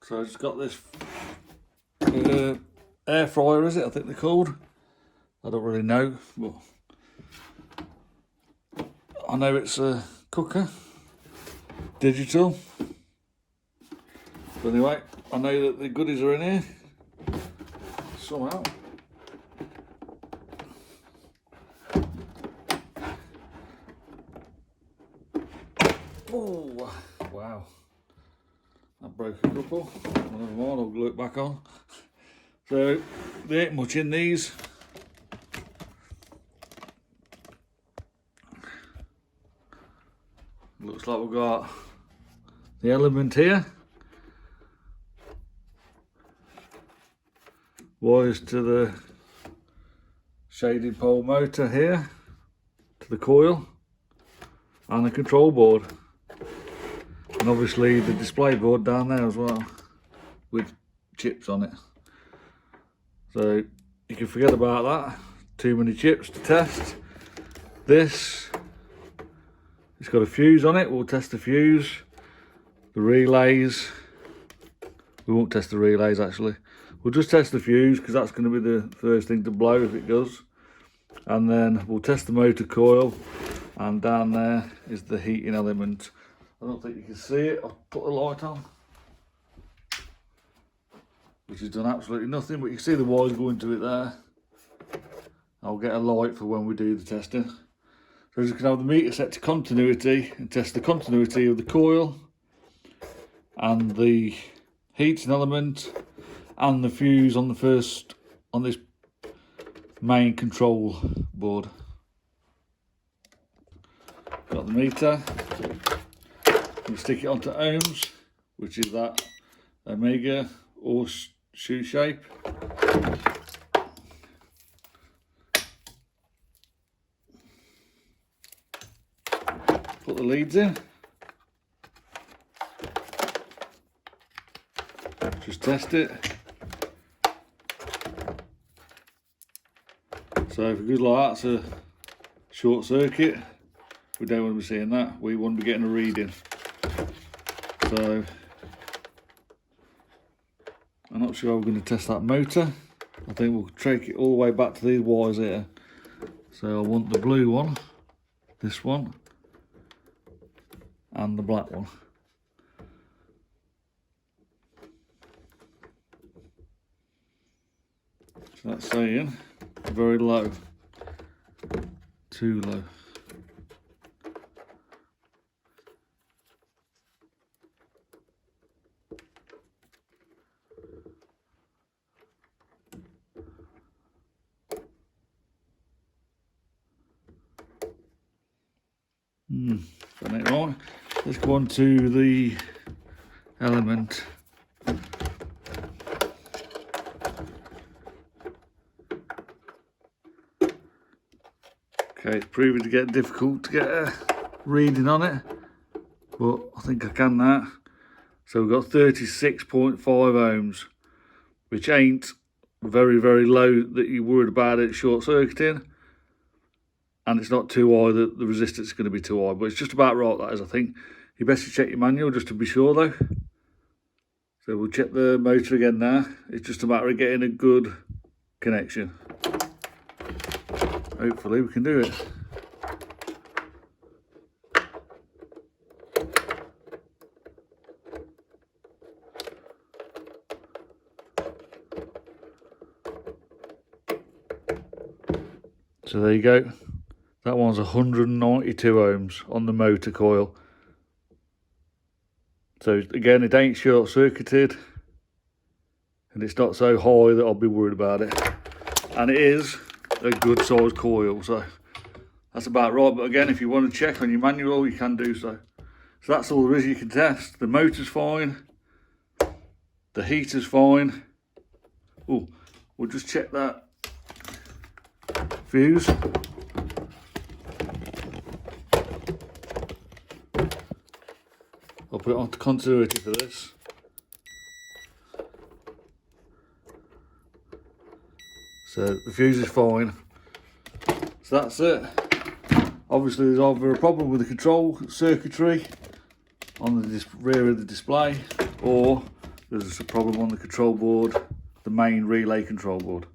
So I just got this air fryer, is it? I think they're called. I don't really know, but I know it's a cooker, digital. But anyway, I know that the goodies are in here somehow. Oh, wow. That broke a couple. Never mind, I'll glue it back on. So, there ain't much in these. Looks like we've got the element here. Wires to the shaded pole motor here, to the coil, and the control board. And obviously the display board down there as well, with chips on it. So you can forget about that. Too many chips to test. This, it's got a fuse on it. We'll test the fuse. The relays. We won't test the relays actually. We'll just test the fuse because that's going to be the first thing to blow if it does. And then we'll test the motor coil. And down there is the heating element. I don't think you can see it. I'll put the light on, which has done absolutely nothing, but you can see the wires going to it there. I'll get a light for when we do the testing. So you can have the meter set to continuity and test the continuity of the coil and the heating element and the fuse on this main control board. Got the meter. We stick it onto ohms, which is that omega or shoe shape. Put the leads in. Just test it. So if it goes like that, it's a short circuit. We don't want to be seeing that. We want to be getting a reading. So I'm not sure how we're going to test that motor. I think we'll take it all the way back to these wires here. So I want the blue one, this one, and the black one. So that's saying very low, too low. Got it right. Let's go on to the element. Okay, it's proving to get difficult to get a reading on it, but I think I can that. So we've got 36.5 ohms, which ain't very, very low that you're worried about it short circuiting. And it's not too high that the resistance is going to be too high, but it's just about right, that is, I think. You best to check your manual just to be sure though. So we'll check the motor again now. It's just a matter of getting a good connection. Hopefully we can do it. So there you go. That one's 192 ohms on the motor coil. So again, it ain't short circuited and it's not so high that I'll be worried about it. And it is a good sized coil, so that's about right. But again, if you want to check on your manual, you can do so. So that's all there is you can test. The motor's fine, the heater's fine. Oh, we'll just check that fuse. I'll put it onto continuity for this. So the fuse is fine. So that's it. Obviously there's either a problem with the control circuitry on the rear of the display, or there's a problem on the control board, the main relay control board.